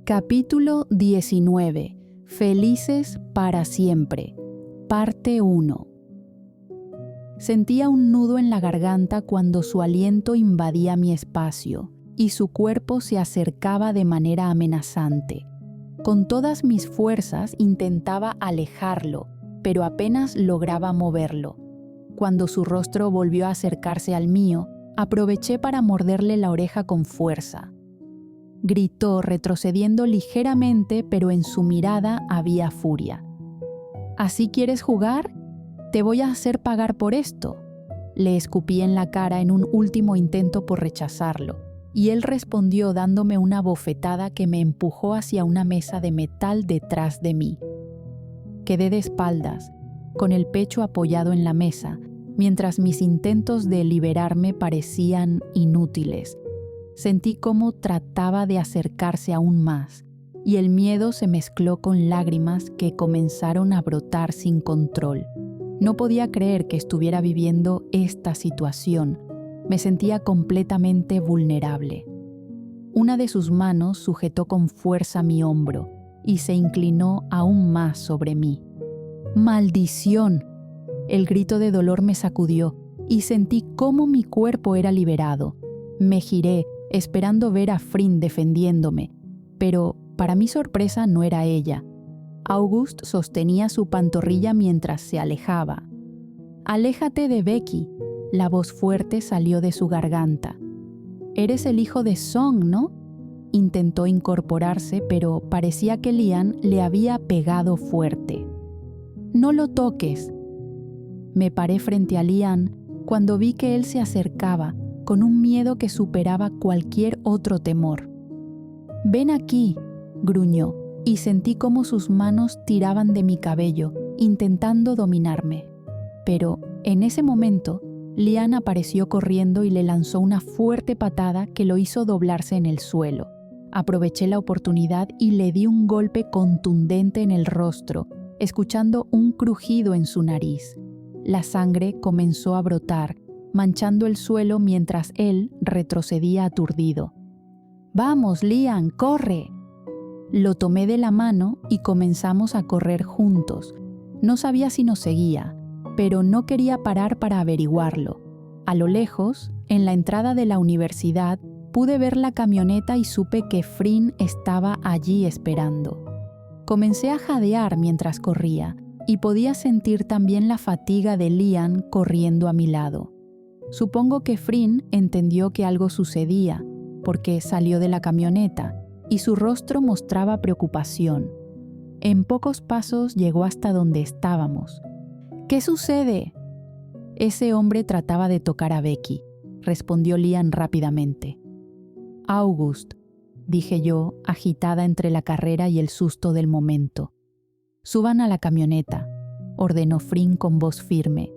Capítulo 19. Felices para siempre. Parte 1. Sentía un nudo en la garganta cuando su aliento invadía mi espacio y su cuerpo se acercaba de manera amenazante. Con todas mis fuerzas intentaba alejarlo, pero apenas lograba moverlo. Cuando su rostro volvió a acercarse al mío, aproveché para morderle la oreja con fuerza. Gritó retrocediendo ligeramente, pero en su mirada había furia. ¿Así quieres jugar? Te voy a hacer pagar por esto. Le escupí en la cara en un último intento por rechazarlo, y él respondió dándome una bofetada que me empujó hacia una mesa de metal detrás de mí. Quedé de espaldas, con el pecho apoyado en la mesa, mientras mis intentos de liberarme parecían inútiles. Sentí cómo trataba de acercarse aún más, y el miedo se mezcló con lágrimas que comenzaron a brotar sin control. No podía creer que estuviera viviendo esta situación. Me sentía completamente vulnerable. Una de sus manos sujetó con fuerza mi hombro y se inclinó aún más sobre mí. ¡Maldición! El grito de dolor me sacudió y sentí cómo mi cuerpo era liberado. Me giré, esperando ver a Frin defendiéndome, pero para mi sorpresa no era ella. August sostenía su pantorrilla mientras se alejaba. «Aléjate de Becky», la voz fuerte salió de su garganta. «Eres el hijo de Song, ¿no?». Intentó incorporarse, pero parecía que Lian le había pegado fuerte. «No lo toques». Me paré frente a Lian cuando vi que él se acercaba, con un miedo que superaba cualquier otro temor. «Ven aquí», gruñó, y sentí cómo sus manos tiraban de mi cabello, intentando dominarme. Pero, en ese momento, Lian apareció corriendo y le lanzó una fuerte patada que lo hizo doblarse en el suelo. Aproveché la oportunidad y le di un golpe contundente en el rostro, escuchando un crujido en su nariz. La sangre comenzó a brotar, manchando el suelo mientras él retrocedía aturdido. «Vamos, Lian, corre». Lo tomé de la mano y comenzamos a correr juntos. No sabía si nos seguía, pero no quería parar para averiguarlo. A lo lejos, en la entrada de la universidad, pude ver la camioneta y supe que Frin estaba allí esperando. Comencé a jadear mientras corría y podía sentir también la fatiga de Lian corriendo a mi lado. Supongo que Frin entendió que algo sucedía, porque salió de la camioneta y su rostro mostraba preocupación. En pocos pasos llegó hasta donde estábamos. «¿Qué sucede?» «Ese hombre trataba de tocar a Becky», respondió Lian rápidamente. «August», dije yo, agitada entre la carrera y el susto del momento. «Suban a la camioneta», ordenó Frin con voz firme.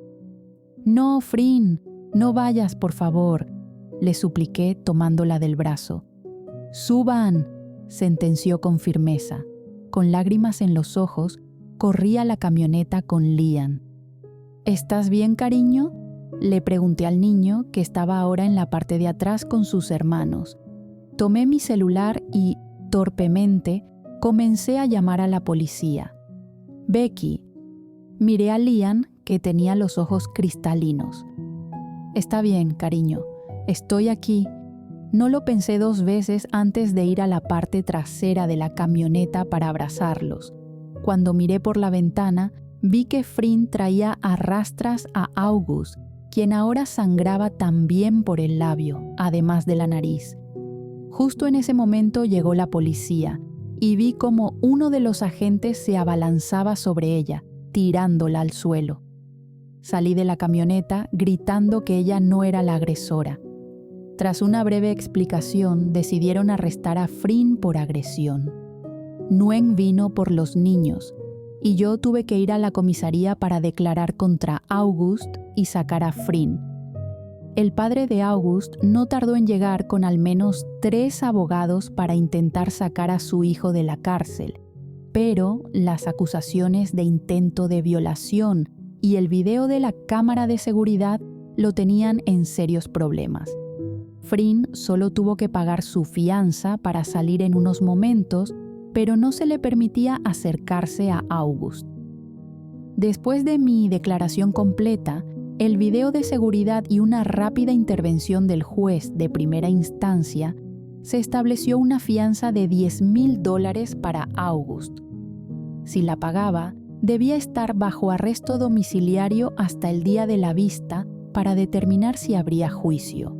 «No, Frin, no vayas, por favor», le supliqué tomándola del brazo. «Suban», sentenció con firmeza. Con lágrimas en los ojos, corrí a la camioneta con Lian. «¿Estás bien, cariño?», le pregunté al niño, que estaba ahora en la parte de atrás con sus hermanos. Tomé mi celular y, torpemente, comencé a llamar a la policía. «Becky». Miré a Lian, que tenía los ojos cristalinos. «Está bien, cariño. Estoy aquí». No lo pensé 2 veces antes de ir a la parte trasera de la camioneta para abrazarlos. Cuando miré por la ventana, vi que Frin traía a rastras a August, quien ahora sangraba también por el labio, además de la nariz. Justo en ese momento llegó la policía, y vi cómo uno de los agentes se abalanzaba sobre ella, tirándola al suelo. Salí de la camioneta gritando que ella no era la agresora. Tras una breve explicación, decidieron arrestar a Frin por agresión. Nguyen vino por los niños, y yo tuve que ir a la comisaría para declarar contra August y sacar a Frin. El padre de August no tardó en llegar con al menos 3 abogados para intentar sacar a su hijo de la cárcel, pero las acusaciones de intento de violación y el video de la cámara de seguridad lo tenían en serios problemas. Frin solo tuvo que pagar su fianza para salir en unos momentos, pero no se le permitía acercarse a August. Después de mi declaración completa, el video de seguridad y una rápida intervención del juez de primera instancia, se estableció una fianza de $10,000 para August. Si la pagaba, debía estar bajo arresto domiciliario hasta el día de la vista para determinar si habría juicio.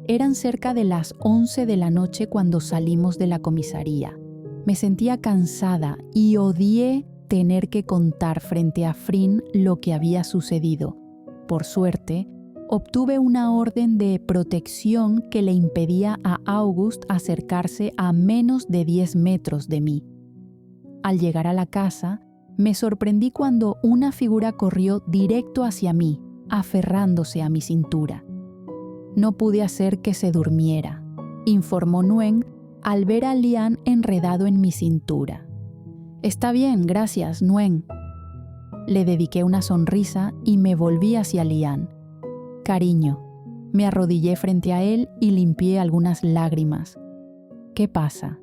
Eran cerca de las 11 de la noche cuando salimos de la comisaría. Me sentía cansada y odié tener que contar frente a Frin lo que había sucedido. Por suerte, obtuve una orden de protección que le impedía a August acercarse a menos de 10 metros de mí. Al llegar a la casa, me sorprendí cuando una figura corrió directo hacia mí, aferrándose a mi cintura. No pude hacer que se durmiera, informó Nguyen al ver a Lian enredado en mi cintura. «Está bien, gracias, Nguyen». Le dediqué una sonrisa y me volví hacia Lian. «Cariño». Me arrodillé frente a él y limpié algunas lágrimas. «¿Qué pasa?»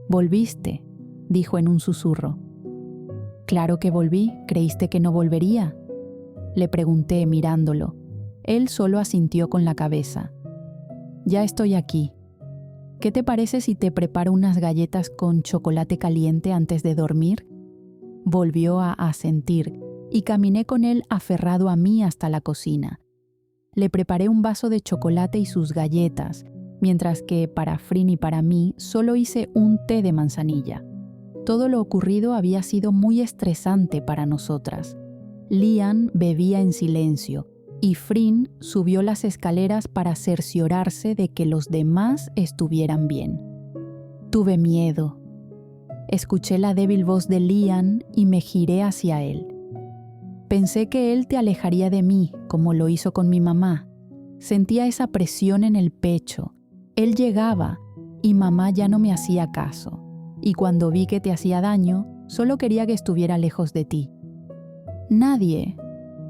«Volviste», dijo en un susurro. «Claro que volví, ¿creíste que no volvería?», le pregunté mirándolo. Él solo asintió con la cabeza. «Ya estoy aquí. ¿Qué te parece si te preparo unas galletas con chocolate caliente antes de dormir?». Volvió a asentir y caminé con él aferrado a mí hasta la cocina. Le preparé un vaso de chocolate y sus galletas, mientras que para Frin y para mí solo hice un té de manzanilla. Todo lo ocurrido había sido muy estresante para nosotras. Lian bebía en silencio y Frin subió las escaleras para cerciorarse de que los demás estuvieran bien. Tuve miedo. Escuché la débil voz de Lian y me giré hacia él. Pensé que él te alejaría de mí, como lo hizo con mi mamá. Sentía esa presión en el pecho. Él llegaba y mamá ya no me hacía caso. Y cuando vi que te hacía daño, solo quería que estuviera lejos de ti.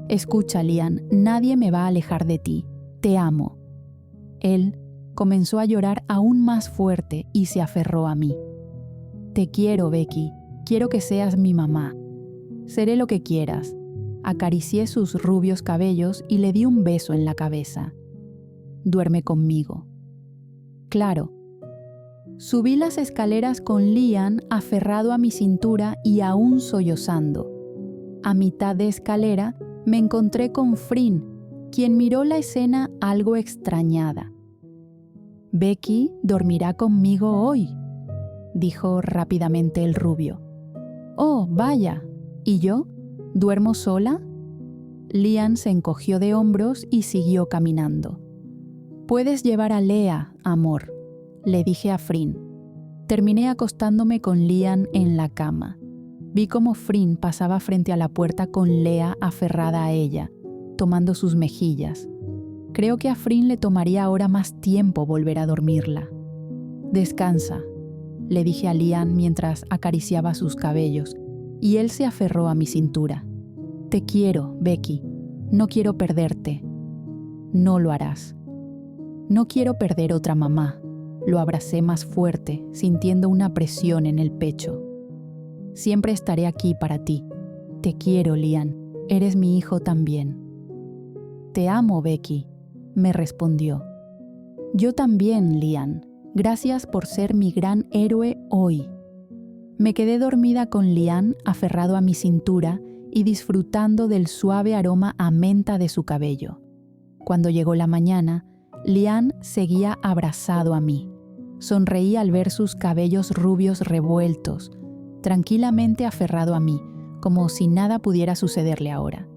Escucha, Lian, nadie me va a alejar de ti. Te amo. Él comenzó a llorar aún más fuerte y se aferró a mí. Te quiero, Becky. Quiero que seas mi mamá. Seré lo que quieras. Acaricié sus rubios cabellos y le di un beso en la cabeza. Duerme conmigo. Claro. Subí las escaleras con Lian aferrado a mi cintura y aún sollozando. A mitad de escalera me encontré con Frin, quien miró la escena algo extrañada. «Becky dormirá conmigo hoy», dijo rápidamente el rubio. «Oh, vaya. ¿Y yo? ¿Duermo sola?». Lian se encogió de hombros y siguió caminando. «Puedes llevar a Lea, amor», le dije a Frin. Terminé acostándome con Lian en la cama. Vi cómo Frin pasaba frente a la puerta con Lea aferrada a ella, tomando sus mejillas. Creo que a Frin le tomaría ahora más tiempo volver a dormirla. «Descansa», le dije a Lian mientras acariciaba sus cabellos, y él se aferró a mi cintura. «Te quiero, Becky. No quiero perderte». «No lo harás». «No quiero perder otra mamá». Lo abracé más fuerte, sintiendo una presión en el pecho. «Siempre estaré aquí para ti. Te quiero, Lian. Eres mi hijo también». «Te amo, Becky», me respondió. «Yo también, Lian. Gracias por ser mi gran héroe hoy». Me quedé dormida con Lian aferrado a mi cintura y disfrutando del suave aroma a menta de su cabello. Cuando llegó la mañana, Lian seguía abrazado a mí. Sonreí al ver sus cabellos rubios revueltos, tranquilamente aferrado a mí, como si nada pudiera sucederle ahora.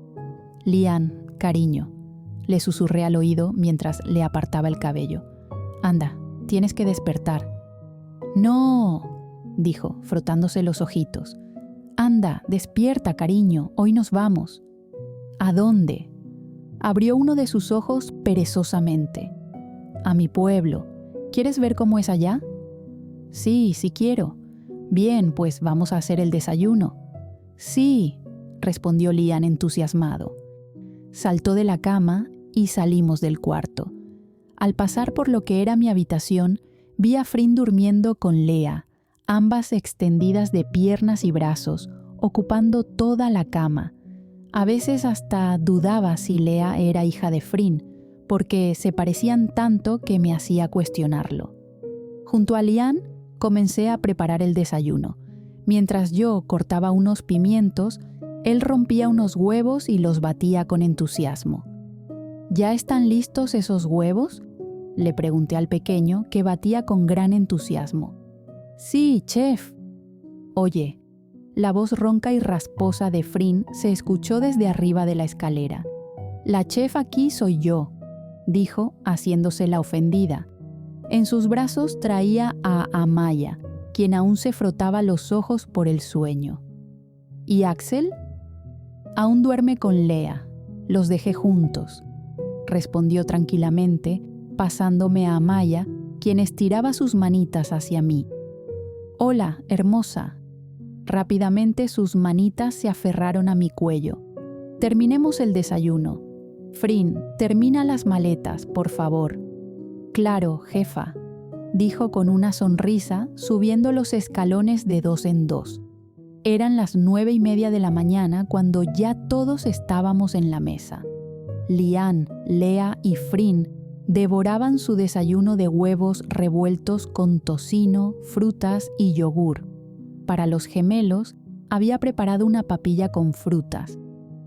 «Lian, cariño», le susurré al oído mientras le apartaba el cabello. «Anda, tienes que despertar». «No», dijo, frotándose los ojitos. «Anda, despierta, cariño, hoy nos vamos». «¿A dónde?». Abrió uno de sus ojos perezosamente. «A mi pueblo. ¿Quieres ver cómo es allá?». «Sí, sí quiero». «Bien, pues vamos a hacer el desayuno». «Sí», respondió Lian entusiasmado. Saltó de la cama y salimos del cuarto. Al pasar por lo que era mi habitación, vi a Frin durmiendo con Lea, ambas extendidas de piernas y brazos, ocupando toda la cama. A veces hasta dudaba si Lea era hija de Frin, porque se parecían tanto que me hacía cuestionarlo. Junto a Lian, comencé a preparar el desayuno. Mientras yo cortaba unos pimientos, él rompía unos huevos y los batía con entusiasmo. ¿Ya están listos esos huevos?, le pregunté al pequeño, que batía con gran entusiasmo. Sí, chef. Oye, la voz ronca y rasposa de Frin se escuchó desde arriba de la escalera. La chef aquí soy yo, dijo, haciéndose la ofendida. En sus brazos traía a Amaya, quien aún se frotaba los ojos por el sueño. ¿Y Axel? Aún duerme con Lea. Los dejé juntos, respondió tranquilamente, pasándome a Amaya, quien estiraba sus manitas hacia mí. Hola, hermosa. Rápidamente sus manitas se aferraron a mi cuello. Terminemos el desayuno. Frin, termina las maletas, por favor. Claro, jefa, dijo con una sonrisa, subiendo los escalones de 2 en 2. Eran las 9:30 de la mañana cuando ya todos estábamos en la mesa. Lian, Lea y Frin devoraban su desayuno de huevos revueltos con tocino, frutas y yogur. Para los gemelos, había preparado una papilla con frutas.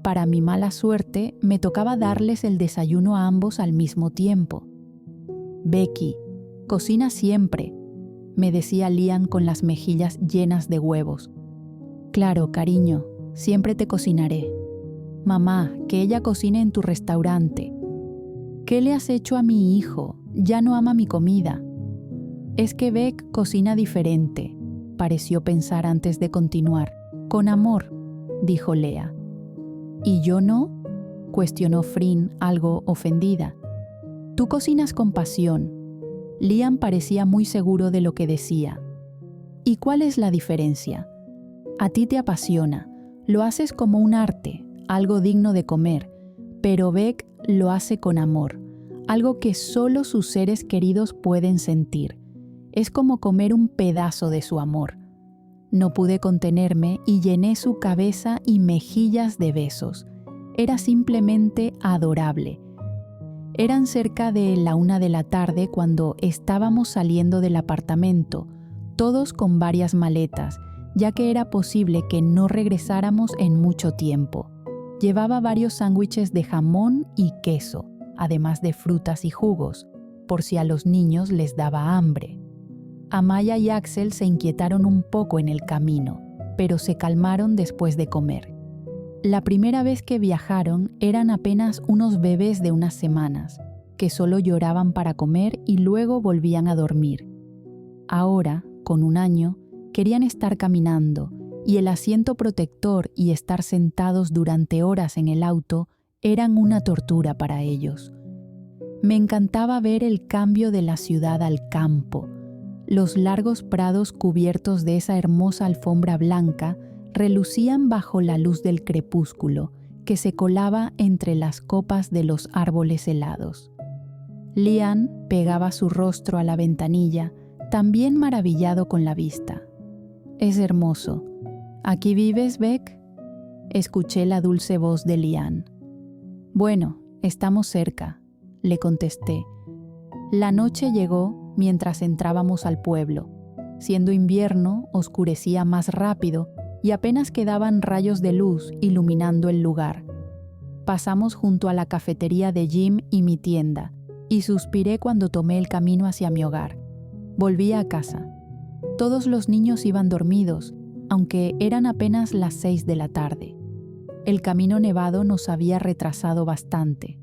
Para mi mala suerte, me tocaba darles el desayuno a ambos al mismo tiempo. Becky, cocina siempre, me decía Lian con las mejillas llenas de huevos. Claro, cariño, siempre te cocinaré. Mamá, que ella cocine en tu restaurante. ¿Qué le has hecho a mi hijo? Ya no ama mi comida. Es que Beck cocina diferente, pareció pensar antes de continuar. Con amor, dijo Lea. ¿Y yo no?, cuestionó Frin, algo ofendida. Tú cocinas con pasión. Lian parecía muy seguro de lo que decía. ¿Y cuál es la diferencia? A ti te apasiona, lo haces como un arte, algo digno de comer, pero Beck lo hace con amor, algo que solo sus seres queridos pueden sentir. Es como comer un pedazo de su amor. No pude contenerme y llené su cabeza y mejillas de besos. Era simplemente adorable. Eran cerca de la 1 de la tarde cuando estábamos saliendo del apartamento, todos con varias maletas, ya que era posible que no regresáramos en mucho tiempo. Llevaba varios sándwiches de jamón y queso, además de frutas y jugos, por si a los niños les daba hambre. Amaya y Axel se inquietaron un poco en el camino, pero se calmaron después de comer. La primera vez que viajaron eran apenas unos bebés de unas semanas, que solo lloraban para comer y luego volvían a dormir. Ahora, con 1 año, querían estar caminando, y el asiento protector y estar sentados durante horas en el auto eran una tortura para ellos. Me encantaba ver el cambio de la ciudad al campo. Los largos prados cubiertos de esa hermosa alfombra blanca relucían bajo la luz del crepúsculo que se colaba entre las copas de los árboles helados. Lian pegaba su rostro a la ventanilla, también maravillado con la vista. Es hermoso. ¿Aquí vives, Beck?, escuché la dulce voz de Lian. Bueno, estamos cerca, le contesté. La noche llegó mientras entrábamos al pueblo. Siendo invierno, oscurecía más rápido y apenas quedaban rayos de luz iluminando el lugar. Pasamos junto a la cafetería de Jim y mi tienda, y suspiré cuando tomé el camino hacia mi hogar. Volví a casa. Todos los niños iban dormidos, aunque eran apenas las 6 de la tarde. El camino nevado nos había retrasado bastante.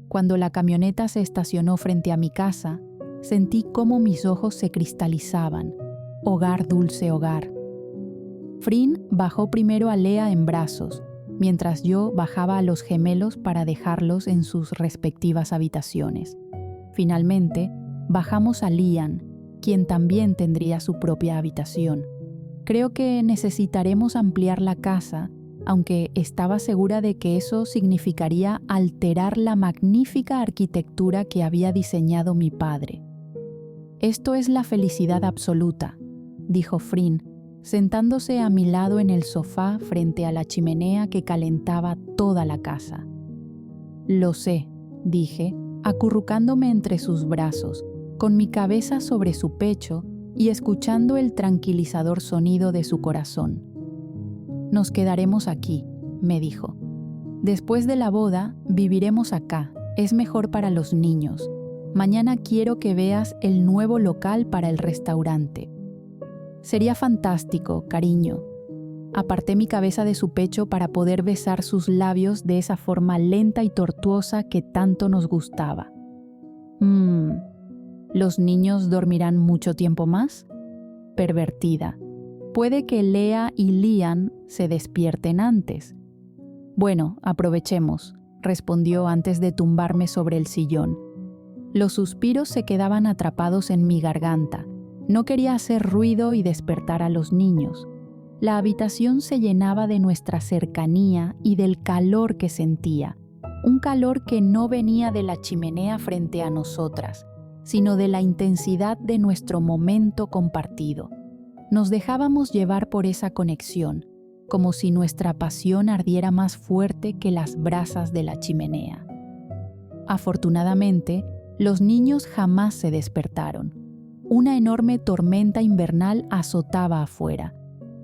Cuando la camioneta se estacionó frente a mi casa, sentí cómo mis ojos se cristalizaban. Hogar, dulce hogar. Frin bajó primero a Lea en brazos, mientras yo bajaba a los gemelos para dejarlos en sus respectivas habitaciones. Finalmente, bajamos a Lian, quien también tendría su propia habitación. Creo que necesitaremos ampliar la casa aunque estaba segura de que eso significaría alterar la magnífica arquitectura que había diseñado mi padre. «Esto es la felicidad absoluta», dijo Frin, sentándose a mi lado en el sofá frente a la chimenea que calentaba toda la casa. «Lo sé», dije, acurrucándome entre sus brazos, con mi cabeza sobre su pecho y escuchando el tranquilizador sonido de su corazón. «Nos quedaremos aquí», me dijo. «Después de la boda, viviremos acá. Es mejor para los niños. Mañana quiero que veas el nuevo local para el restaurante». «Sería fantástico, cariño». Aparté mi cabeza de su pecho para poder besar sus labios de esa forma lenta y tortuosa que tanto nos gustaba. ¿Los niños dormirán mucho tiempo más? Pervertida. Puede que Lea y Liam se despierten antes. «Bueno, aprovechemos», respondió antes de tumbarme sobre el sillón. Los suspiros se quedaban atrapados en mi garganta. No quería hacer ruido y despertar a los niños. La habitación se llenaba de nuestra cercanía y del calor que sentía, un calor que no venía de la chimenea frente a nosotras, sino de la intensidad de nuestro momento compartido. Nos dejábamos llevar por esa conexión, como si nuestra pasión ardiera más fuerte que las brasas de la chimenea. Afortunadamente, los niños jamás se despertaron. Una enorme tormenta invernal azotaba afuera.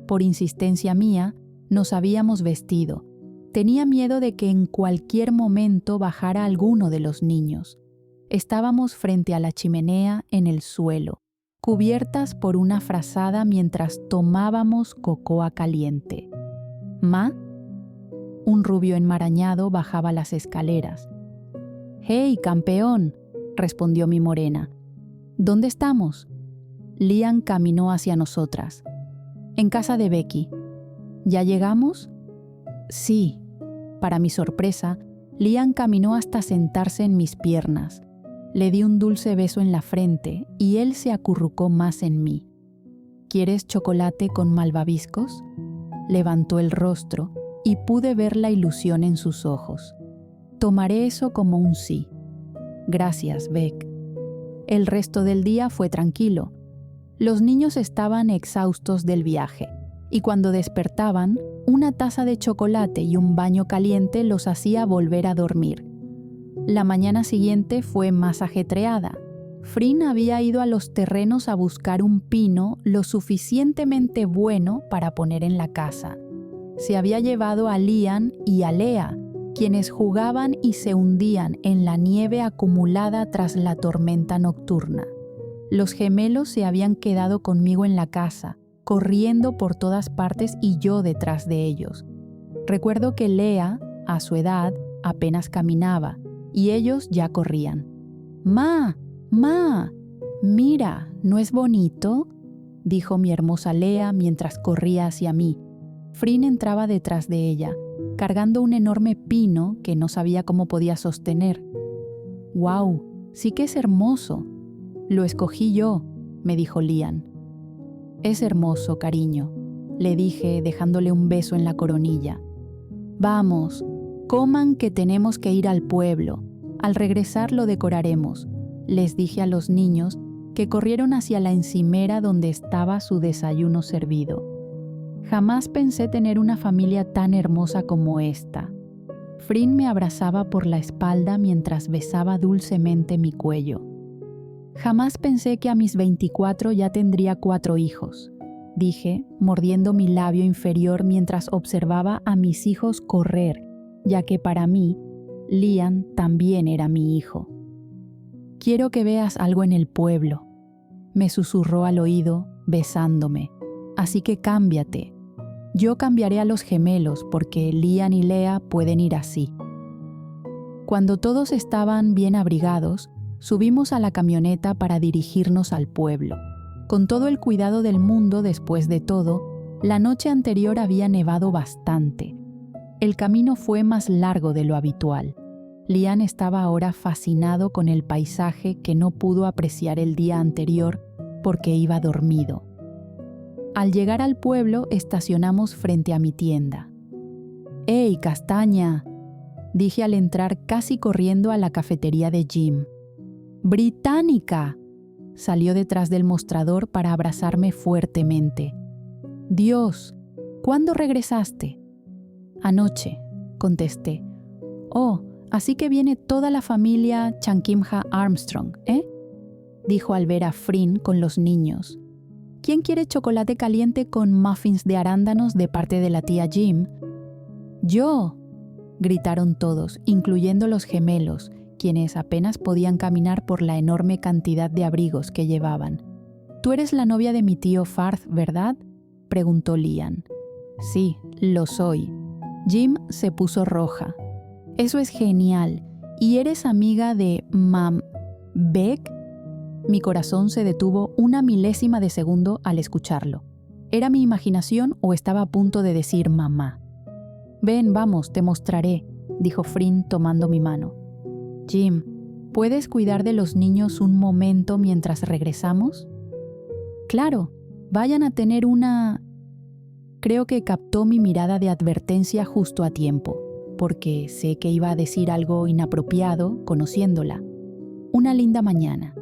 Por insistencia mía, nos habíamos vestido. Tenía miedo de que en cualquier momento bajara alguno de los niños. Estábamos frente a la chimenea en el suelo, cubiertas por una frazada mientras tomábamos cocoa caliente. «¿Ma?» Un rubio enmarañado bajaba las escaleras. «¡Hey, campeón!», respondió mi morena. «¿Dónde estamos?» Liam caminó hacia nosotras. «En casa de Becky». «¿Ya llegamos?» «Sí». Para mi sorpresa, Liam caminó hasta sentarse en mis piernas. Le di un dulce beso en la frente y él se acurrucó más en mí. «¿Quieres chocolate con malvaviscos?». Levantó el rostro y pude ver la ilusión en sus ojos. Tomaré eso como un sí. «Gracias, Beck». El resto del día fue tranquilo. Los niños estaban exhaustos del viaje, y cuando despertaban, una taza de chocolate y un baño caliente los hacía volver a dormir. La mañana siguiente fue más ajetreada. Frin había ido a los terrenos a buscar un pino lo suficientemente bueno para poner en la casa. Se había llevado a Liam y a Lea, quienes jugaban y se hundían en la nieve acumulada tras la tormenta nocturna. Los gemelos se habían quedado conmigo en la casa, corriendo por todas partes y yo detrás de ellos. Recuerdo que Lea, a su edad, apenas caminaba, y ellos ya corrían. «¡Ma! ¡Ma! Mira, ¿no es bonito?», dijo mi hermosa Lea mientras corría hacia mí. Frin entraba detrás de ella, cargando un enorme pino que no sabía cómo podía sostener. «¡Guau! Sí que es hermoso. Lo escogí yo», me dijo Liam. «Es hermoso, cariño», le dije dejándole un beso en la coronilla. «Vamos, coman que tenemos que ir al pueblo. Al regresar lo decoraremos», les dije a los niños, que corrieron hacia la encimera donde estaba su desayuno servido. Jamás pensé tener una familia tan hermosa como esta. Frin me abrazaba por la espalda mientras besaba dulcemente mi cuello. «Jamás pensé que a mis 24 ya tendría 4 hijos», dije, mordiendo mi labio inferior mientras observaba a mis hijos correr, ya que para mí, Liam también era mi hijo. «Quiero que veas algo en el pueblo», me susurró al oído, besándome. «Así que cámbiate. Yo cambiaré a los gemelos porque Liam y Lea pueden ir así». Cuando todos estaban bien abrigados, subimos a la camioneta para dirigirnos al pueblo. Con todo el cuidado del mundo, después de todo, la noche anterior había nevado bastante. El camino fue más largo de lo habitual. Liam estaba ahora fascinado con el paisaje que no pudo apreciar el día anterior porque iba dormido. Al llegar al pueblo, estacionamos frente a mi tienda. ¡Ey, castaña!, dije al entrar casi corriendo a la cafetería de Jim. ¡Británica!, salió detrás del mostrador para abrazarme fuertemente. Dios, ¿cuándo regresaste? Anoche, contesté. Oh, así que viene toda la familia Chankimha Armstrong, ¿eh? Dijo al ver a Frin con los niños. ¿Quién quiere chocolate caliente con muffins de arándanos de parte de la tía Jim? ¡Yo!, gritaron todos, incluyendo los gemelos, quienes apenas podían caminar por la enorme cantidad de abrigos que llevaban. «Tú eres la novia de mi tío Farth, ¿verdad?», preguntó Lian. «Sí, lo soy». Jim se puso roja. «Eso es genial. ¿Y eres amiga de Mam Beck?». Mi corazón se detuvo una milésima de segundo al escucharlo. ¿Era mi imaginación o estaba a punto de decir mamá? «Ven, vamos, te mostraré», dijo Frin tomando mi mano. «Jim, ¿puedes cuidar de los niños un momento mientras regresamos?». «Claro, vayan a tener una...». Creo que captó mi mirada de advertencia justo a tiempo, porque sé que iba a decir algo inapropiado conociéndola. «Una linda mañana».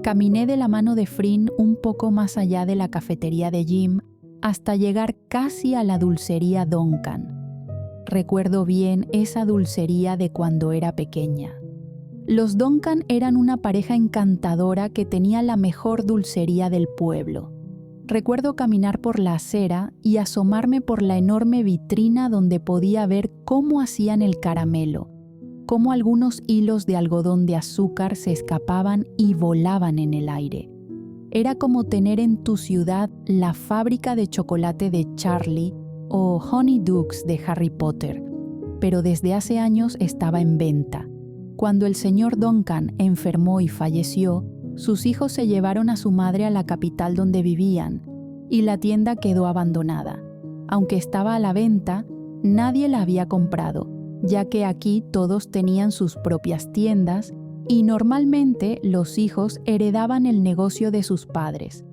Caminé de la mano de Frin un poco más allá de la cafetería de Jim hasta llegar casi a la dulcería Duncan. Recuerdo bien esa dulcería de cuando era pequeña. Los Duncan eran una pareja encantadora que tenía la mejor dulcería del pueblo. Recuerdo caminar por la acera y asomarme por la enorme vitrina donde podía ver cómo hacían el caramelo, cómo algunos hilos de algodón de azúcar se escapaban y volaban en el aire. Era como tener en tu ciudad la fábrica de chocolate de Charlie o Honeydukes de Harry Potter, pero desde hace años estaba en venta. Cuando el señor Duncan enfermó y falleció, sus hijos se llevaron a su madre a la capital donde vivían, y la tienda quedó abandonada. Aunque estaba a la venta, nadie la había comprado, ya que aquí todos tenían sus propias tiendas y normalmente los hijos heredaban el negocio de sus padres.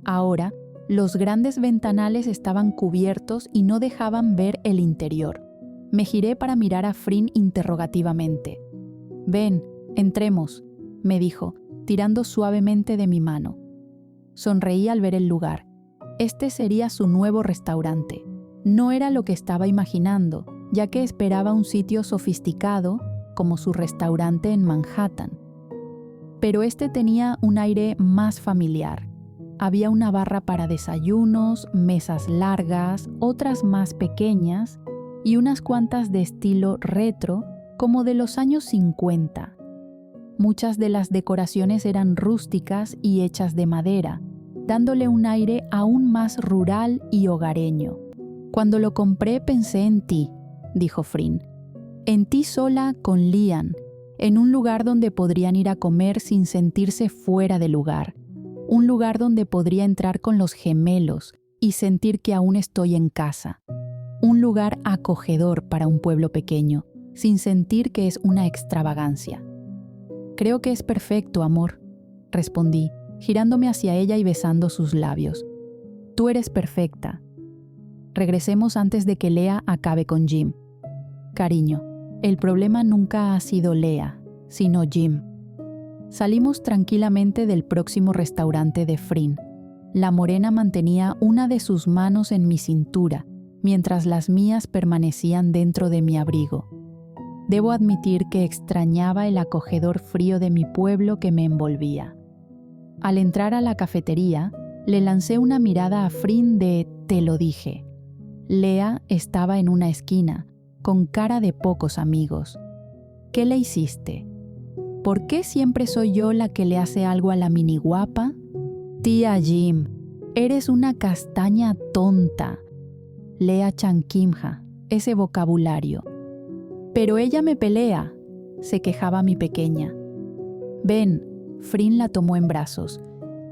Ahora, los grandes ventanales estaban cubiertos y no dejaban ver el interior. Me giré para mirar a Frin interrogativamente. «Ven, entremos», me dijo, tirando suavemente de mi mano. Sonreí al ver el lugar. Este sería su nuevo restaurante. No era lo que estaba imaginando, ya que esperaba un sitio sofisticado como su restaurante en Manhattan. Pero este tenía un aire más familiar. Había una barra para desayunos, mesas largas, otras más pequeñas y unas cuantas de estilo retro como de los años 50. Muchas de las decoraciones eran rústicas y hechas de madera, dándole un aire aún más rural y hogareño. «Cuando lo compré pensé en ti», dijo Frin. «En ti sola con Lian, en un lugar donde podrían ir a comer sin sentirse fuera de lugar. Un lugar donde podría entrar con los gemelos y sentir que aún estoy en casa. Un lugar acogedor para un pueblo pequeño, sin sentir que es una extravagancia». «Creo que es perfecto, amor», respondí, girándome hacia ella y besando sus labios. «Tú eres perfecta. Regresemos antes de que Lea acabe con Jim». «Cariño, el problema nunca ha sido Lea, sino Jim». Salimos tranquilamente del próximo restaurante de Frin. La morena mantenía una de sus manos en mi cintura, mientras las mías permanecían dentro de mi abrigo. Debo admitir que extrañaba el acogedor frío de mi pueblo que me envolvía. Al entrar a la cafetería, le lancé una mirada a Frin de «te lo dije». Lea estaba en una esquina, con cara de pocos amigos. «¿Qué le hiciste? ¿Por qué siempre soy yo la que le hace algo a la mini guapa? Tía Jim, eres una castaña tonta». Lea Chankimha, ese vocabulario. «Pero ella me pelea», se quejaba mi pequeña. «Ven», Frin la tomó en brazos.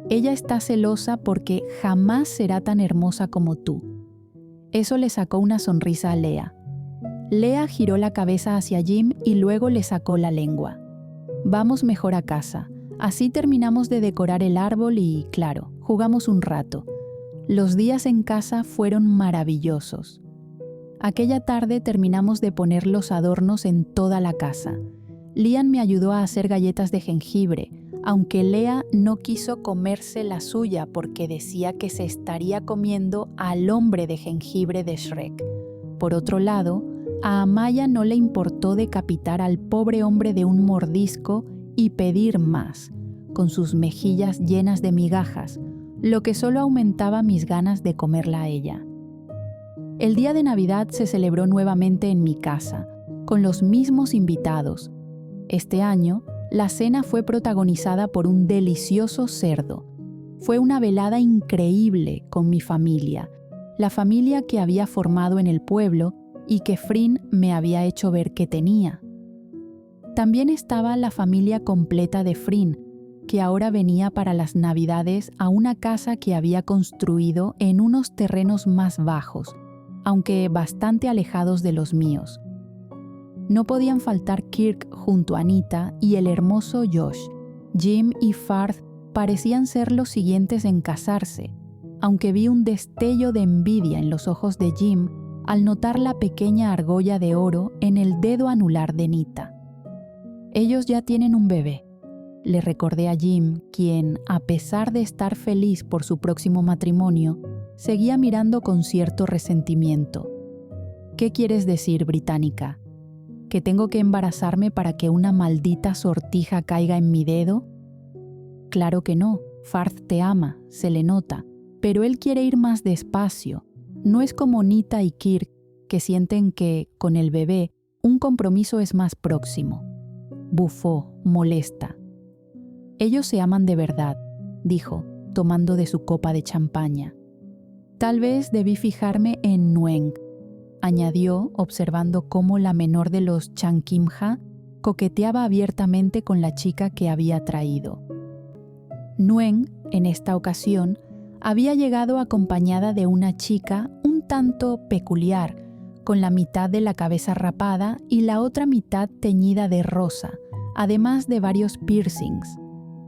«Ella está celosa porque jamás será tan hermosa como tú». Eso le sacó una sonrisa a Lea. Lea giró la cabeza hacia Jim y luego le sacó la lengua. «Vamos mejor a casa. Así terminamos de decorar el árbol y, claro, jugamos un rato. Los días en casa fueron maravillosos». Aquella tarde terminamos de poner los adornos en toda la casa. Liam me ayudó a hacer galletas de jengibre, aunque Lea no quiso comerse la suya porque decía que se estaría comiendo al hombre de jengibre de Shrek. Por otro lado, a Amaya no le importó decapitar al pobre hombre de un mordisco y pedir más, con sus mejillas llenas de migajas, lo que solo aumentaba mis ganas de comerla a ella. El día de Navidad se celebró nuevamente en mi casa, con los mismos invitados. Este año, la cena fue protagonizada por un delicioso cerdo. Fue una velada increíble con mi familia, la familia que había formado en el pueblo y que Frin me había hecho ver que tenía. También estaba la familia completa de Frin, que ahora venía para las Navidades a una casa que había construido en unos terrenos más bajos, aunque bastante alejados de los míos. No podían faltar Kirk junto a Anita y el hermoso Josh. Jim y Farth parecían ser los siguientes en casarse, aunque vi un destello de envidia en los ojos de Jim al notar la pequeña argolla de oro en el dedo anular de Anita. Ellos ya tienen un bebé, le recordé a Jim, quien, a pesar de estar feliz por su próximo matrimonio, seguía mirando con cierto resentimiento. ¿Qué quieres decir, británica? ¿Que tengo que embarazarme para que una maldita sortija caiga en mi dedo? Claro que no, Farth te ama, se le nota, pero él quiere ir más despacio. No es como Nita y Kirk, que sienten que, con el bebé, un compromiso es más próximo. Bufó, molesta. Ellos se aman de verdad, dijo, tomando de su copa de champaña. Tal vez debí fijarme en Nguyen, añadió, observando cómo la menor de los Chankimha coqueteaba abiertamente con la chica que había traído. Nguyen, en esta ocasión, había llegado acompañada de una chica un tanto peculiar, con la mitad de la cabeza rapada y la otra mitad teñida de rosa, además de varios piercings.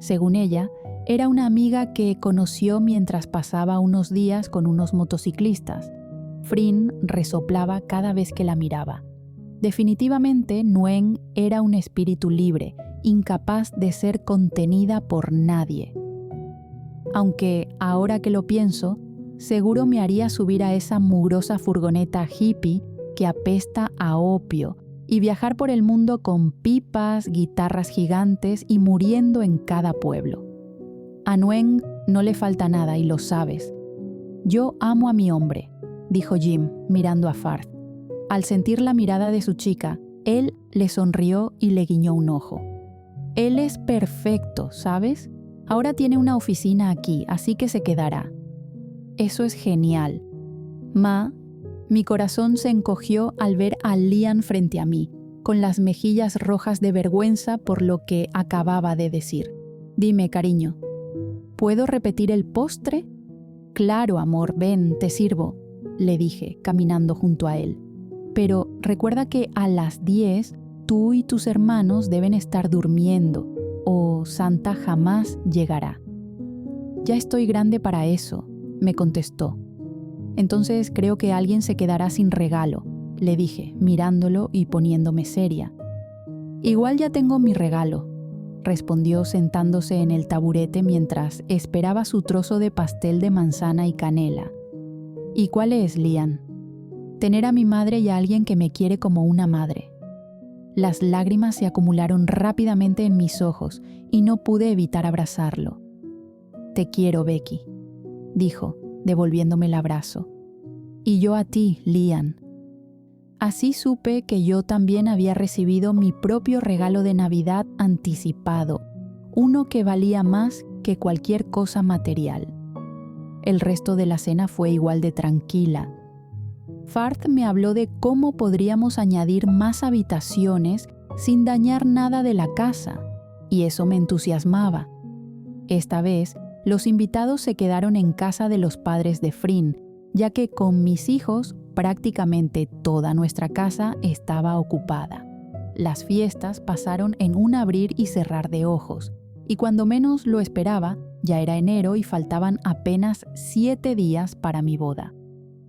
Según ella, era una amiga que conoció mientras pasaba unos días con unos motociclistas. Frin resoplaba cada vez que la miraba. Definitivamente, Nguyen era un espíritu libre, incapaz de ser contenida por nadie. Aunque, ahora que lo pienso, seguro me haría subir a esa mugrosa furgoneta hippie que apesta a opio y viajar por el mundo con pipas, guitarras gigantes y muriendo en cada pueblo. A Nguyen no le falta nada y lo sabes. Yo amo a mi hombre, dijo Jim, mirando a Farth. Al sentir la mirada de su chica, él le sonrió y le guiñó un ojo. Él es perfecto, ¿sabes? Ahora tiene una oficina aquí, así que se quedará. Eso es genial. Ma, mi corazón se encogió al ver a Liam frente a mí, con las mejillas rojas de vergüenza por lo que acababa de decir. Dime, cariño, ¿puedo repetir el postre? Claro, amor, ven, te sirvo, le dije, caminando junto a él. Pero recuerda que a las 10 tú y tus hermanos deben estar durmiendo, o Santa jamás llegará. Ya estoy grande para eso, me contestó. Entonces creo que alguien se quedará sin regalo, le dije, mirándolo y poniéndome seria. Igual ya tengo mi regalo, respondió sentándose en el taburete mientras esperaba su trozo de pastel de manzana y canela. ¿Y cuál es, Liam? Tener a mi madre y a alguien que me quiere como una madre. Las lágrimas se acumularon rápidamente en mis ojos y no pude evitar abrazarlo. Te quiero, Becky, dijo, devolviéndome el abrazo. Y yo a ti, Liam. Así supe que yo también había recibido mi propio regalo de Navidad anticipado, uno que valía más que cualquier cosa material. El resto de la cena fue igual de tranquila. Farth me habló de cómo podríamos añadir más habitaciones sin dañar nada de la casa, y eso me entusiasmaba. Esta vez, los invitados se quedaron en casa de los padres de Frin, ya que con mis hijos prácticamente toda nuestra casa estaba ocupada. Las fiestas pasaron en un abrir y cerrar de ojos, y cuando menos lo esperaba, ya era enero y faltaban apenas 7 días para mi boda.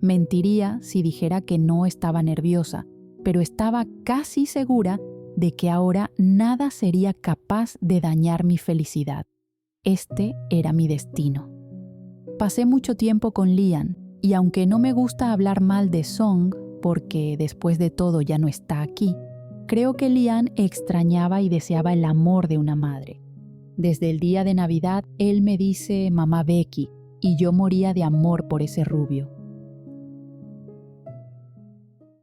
Mentiría si dijera que no estaba nerviosa, pero estaba casi segura de que ahora nada sería capaz de dañar mi felicidad. Este era mi destino. Pasé mucho tiempo con Lian, y aunque no me gusta hablar mal de Song, porque después de todo ya no está aquí, creo que Lian extrañaba y deseaba el amor de una madre. Desde el día de Navidad, él me dice mamá Becky, y yo moría de amor por ese rubio.